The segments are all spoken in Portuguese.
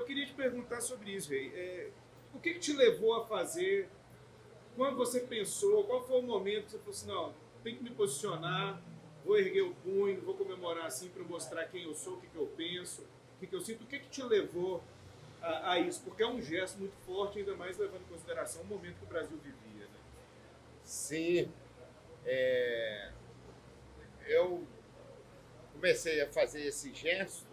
queria te perguntar sobre isso, Rei. O que te levou a fazer? Quando você pensou? Qual foi o momento que você falou assim, não, tem que me posicionar, vou erguer o punho, vou comemorar assim para mostrar quem eu sou, o que, que eu penso, o que, que eu sinto. O que te levou a isso? Porque é um gesto muito forte, ainda mais levando em consideração o momento que o Brasil vivia, né? Sim, eu comecei a fazer esse gesto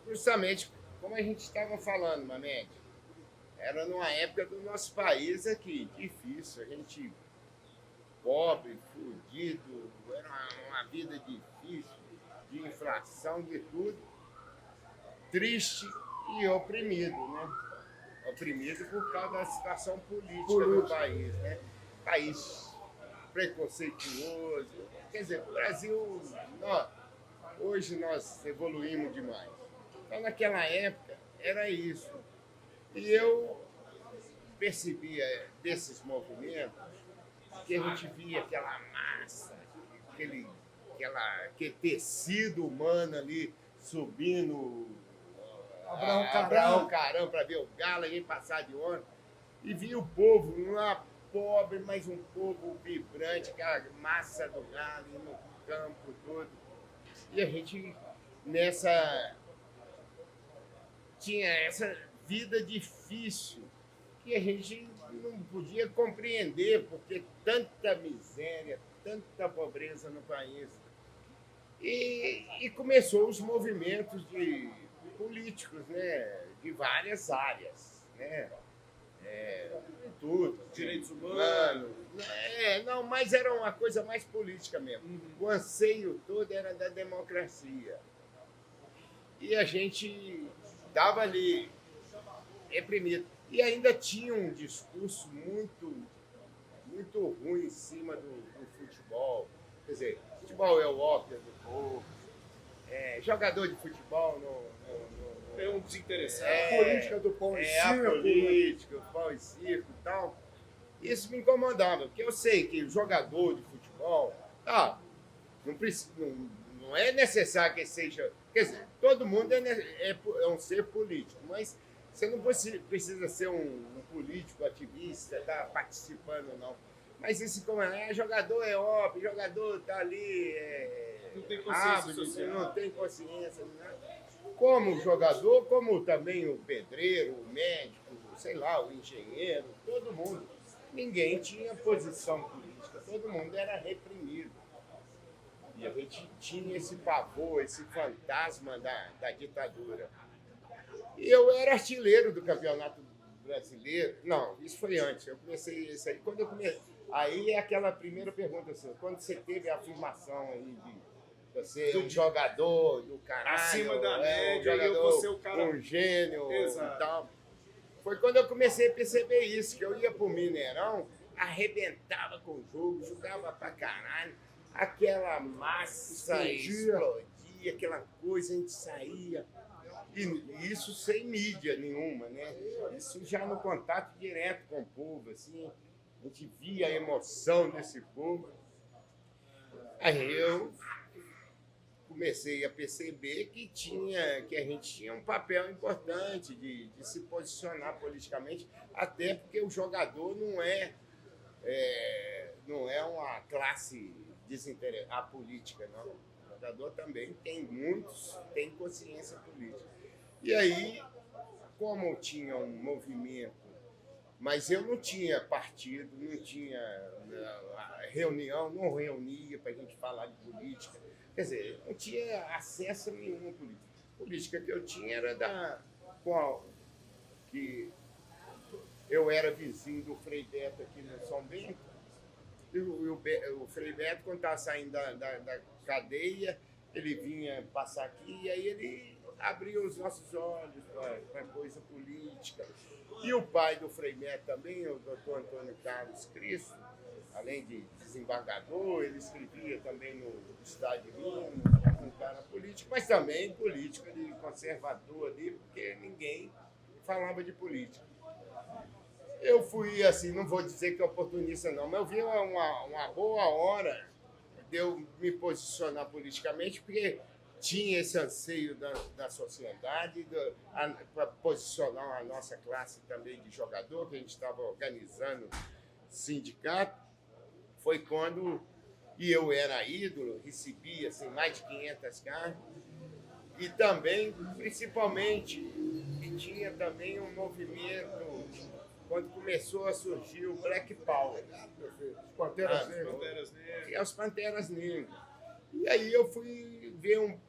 justamente como a gente estava falando, Mamed. Era numa época do nosso país aqui, difícil, a gente pobre, fudido, era uma vida difícil, de inflação, de tudo, triste e oprimido, né? Oprimido por causa da situação política do país, né? País preconceituoso. Quer dizer, o Brasil, hoje nós evoluímos demais. Então, naquela época, era isso. E eu percebia desses movimentos que a gente via aquela massa, aquele tecido humano ali subindo Abraão Caramba para ver o galo, a gente passar de ônibus, e via o povo, não era pobre, mas um povo vibrante, aquela massa do galo no campo todo. E a gente tinha essa vida difícil que a gente não podia compreender, porque tanta miséria, tanta pobreza no país. E começou os movimentos políticos, né, de várias áreas, né? Tudo. Direitos humanos. Não, mas era uma coisa mais política mesmo. O anseio todo era da democracia. E a gente estava ali reprimido. E ainda tinha um discurso muito ruim em cima do futebol. Quer dizer, futebol é o ópio do povo. Jogador de futebol É um desinteressado. A política do pão e circo. A política, o pão e circo e tal. Isso me incomodava, porque eu sei que o jogador de futebol, não é necessário que seja. Quer dizer, todo mundo é um ser político, mas você não precisa ser um político ativista, tá participando, não. Mas isso como jogador é óbvio, jogador tá ali. Não tem consciência social. Não tem consciência, nada. Como jogador, como também o pedreiro, o médico, sei lá, o engenheiro, todo mundo. Ninguém tinha posição política, todo mundo era reprimido. E a gente tinha esse pavor, esse fantasma da ditadura. E eu era artilheiro do Campeonato Brasileiro. Não, isso foi antes. Eu comecei isso aí. Quando eu comecei. Aí é aquela primeira pergunta assim, quando você teve a afirmação aí de você um jogador do caralho, acima da média, um jogador, eu vou ser o cara... um gênio. Exato. E tal. Foi quando eu comecei a perceber isso, que eu ia pro Mineirão, arrebentava com o jogo, jogava pra caralho, aquela massa explodia, aquela coisa, a gente saía. E isso sem mídia nenhuma, né? Isso já no contato direto com o povo, assim, a gente via a emoção desse povo. Aí eu comecei a perceber que a gente tinha um papel importante de se posicionar politicamente, até porque o jogador não é uma classe apolítica, não. O jogador também tem consciência política. E aí, como tinha um movimento, mas eu não tinha partido, não tinha reunião, não reunia para a gente falar de política. Quer dizer, não tinha acesso a nenhuma política. A política que eu tinha era que eu era vizinho do Frei Beto aqui no São Bento. E o Frei Beto, quando estava saindo da cadeia, ele vinha passar aqui e aí ele abria os nossos olhos para coisa política. E o pai do Frei Beto também, o doutor Antônio Carlos Cristo, além de desembargador, ele escrevia também no Estado de Minas, um cara político, mas também político de conservador ali, porque ninguém falava de política. Eu fui assim, não vou dizer que é oportunista não, mas eu vi uma boa hora de eu me posicionar politicamente, porque tinha esse anseio da sociedade para posicionar a nossa classe também de jogador, que a gente estava organizando sindicato. Foi quando eu era ídolo, recebia assim, mais de 500 cartas. E também, principalmente, tinha também um movimento, quando começou a surgir o Black Power. Os Panteras Negras. E as Panteras Negras. E aí eu fui ver um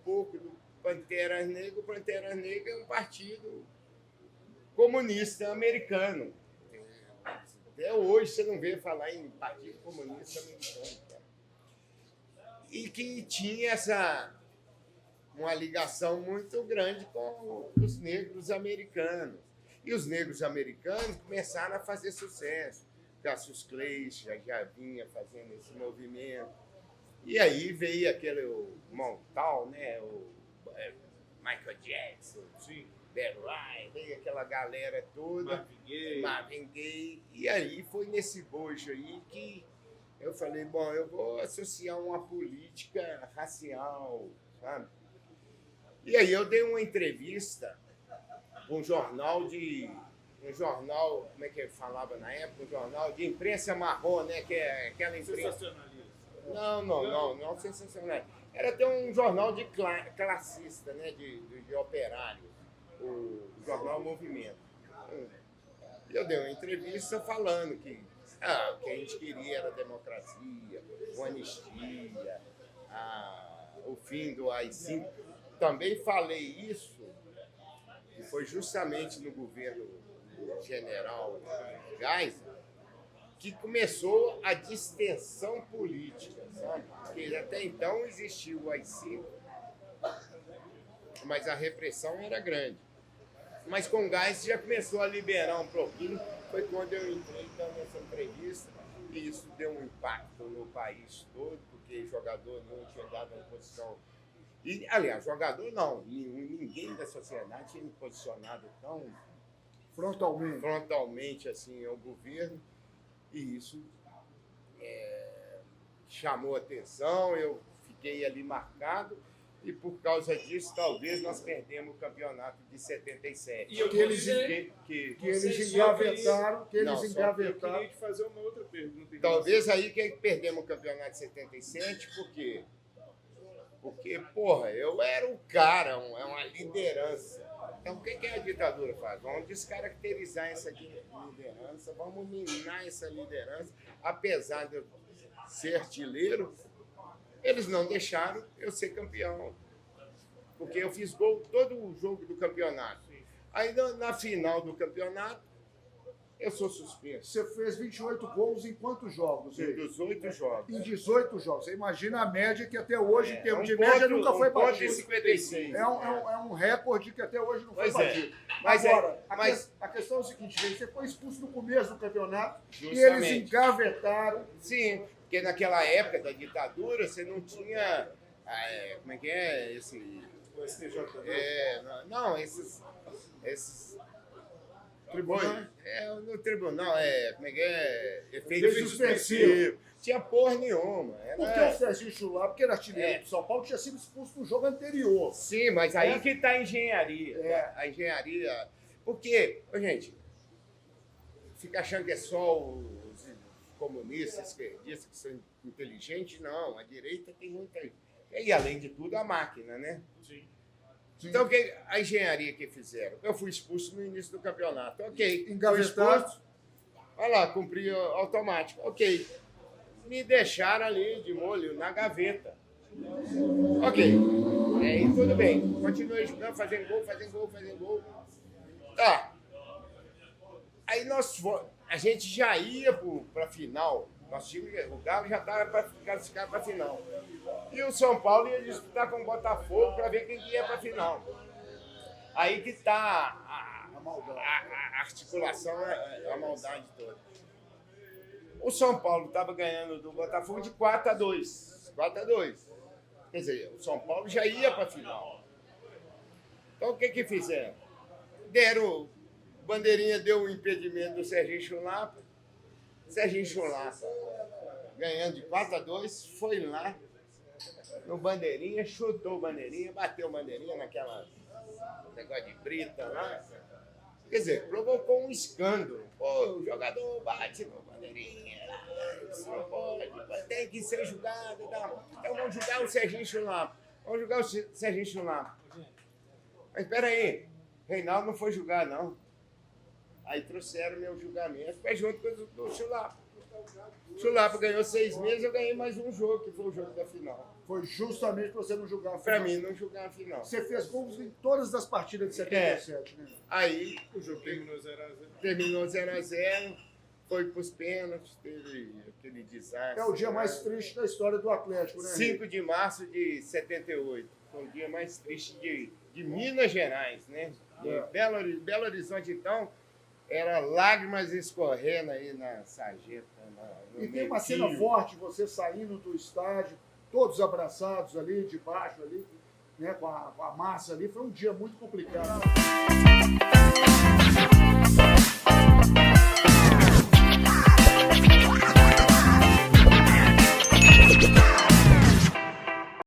pouco do Panteras Negras. O Panteras Negras é um partido comunista americano. Até hoje você não vê falar em partido comunista americano. Cara. E que tinha uma ligação muito grande com os negros americanos. E os negros americanos começaram a fazer sucesso. Cassius Clay já vinha fazendo esse movimento. E aí veio o Montal, né? O Michael Jackson, Barry White, veio aquela galera toda, Marvin Gaye. E aí foi nesse bojo aí que eu falei, bom, eu vou associar uma política racial, sabe? E aí eu dei uma entrevista para um jornal, como é que ele falava na época? Um jornal de imprensa marrom, né? Que é aquela imprensa... Sensacionalismo. Não sensacional. Era até um jornal de classista, né? De operário, o jornal Movimento. Eu dei uma entrevista falando que o que a gente queria era democracia, uma anistia, o fim do AI-5. Também falei isso, e foi justamente no governo do general Geisel que começou a distensão política, sabe? Porque até então existia o AI-5, mas a repressão era grande. Mas com o Geisel já começou a liberar um pouquinho, foi quando eu entrei dando essa entrevista, e isso deu um impacto no país todo, porque jogador nenhum tinha dado uma posição. E, aliás, jogador não, ninguém da sociedade tinha me posicionado tão frontalmente assim ao governo, e isso chamou atenção, eu fiquei ali marcado, e por causa disso, talvez nós perdemos o campeonato de 77. E que eles engavetaram. Eu queria te fazer uma outra pergunta. Talvez aí que perdemos o campeonato de 77, por quê? Porque, porra, eu era um cara, uma liderança. Então, o que a ditadura faz? Vamos descaracterizar essa liderança, vamos minar essa liderança. Apesar de eu ser artilheiro, eles não deixaram eu ser campeão. Porque eu fiz gol todo o jogo do campeonato. Aí, na final do campeonato, eu sou suspenso. Você fez 28 gols em quantos jogos? Em 18 jogos. Em 18 jogos. Você imagina a média que até hoje, em termos de média, nunca foi batido. 56. É um recorde que até hoje não foi batido. Mas agora, a questão é o seguinte, você foi expulso no começo do campeonato justamente. E eles engavetaram. Sim, porque naquela época da ditadura você não tinha... como é que é? O STJD? Não, esses Tribunal? No tribunal, como é que é? Efeito suspensivo. Tinha porra nenhuma. Porque o Serginho Chulapa, porque era artilheiro do São Paulo, tinha sido expulso no jogo anterior. Sim, mas aí que está a engenharia. A engenharia. Porque, gente, fica achando que é só os comunistas, esquerdistas que são inteligentes, não. A direita tem muita. E além de tudo, a máquina, né? Sim. Então, a engenharia que fizeram? Eu fui expulso no início do campeonato. Ok. Engavetado. Olha lá, cumpri automático. Ok. Me deixaram ali de molho na gaveta. Ok. Aí tudo bem. Continuei jogando, fazendo gol. Tá. Aí a gente já ia para a final. O Galo já estava para classificar para a final. E o São Paulo ia disputar com o Botafogo para ver quem ia para a final. Aí que está a articulação, a maldade toda. O São Paulo estava ganhando do Botafogo de 4-2. 4-2. Quer dizer, o São Paulo já ia para a final. Então o que fizeram? Bandeirinha deu um impedimento do Serginho Chulapa. Serginho Chulapa, ganhando de 4-2, foi lá no bandeirinha, chutou o bandeirinha, bateu o bandeirinha naquela negócio de brita lá. Quer dizer, provocou um escândalo. Pô, o jogador bate no bandeirinha, isso não pode, tem que ser julgado. Não. Então vamos julgar o Serginho Chulapa. Vamos julgar o Serginho Chulapa. Mas espera aí, Reinaldo não foi julgar, não. Aí trouxeram meu julgamento, mas junto com o do Chulapa. O Chulapa ganhou 6 meses, eu ganhei mais um jogo, que foi o jogo da final. Foi justamente para você não julgar a final. Pra mim, não julgar a final. Você fez gols em todas as partidas de 77, né? Aí O jogo terminou 0x0. terminou 0x0, foi pros pênaltis, teve aquele desastre. É o dia mais triste da história do Atlético, né? 5 de março de 78. Foi o dia mais triste de Minas Gerais, né? De Belo Horizonte, então, era lágrimas escorrendo aí na sarjeta. E tem uma cena forte, você saindo do estádio, todos abraçados ali, debaixo ali, né, com a massa ali. Foi um dia muito complicado.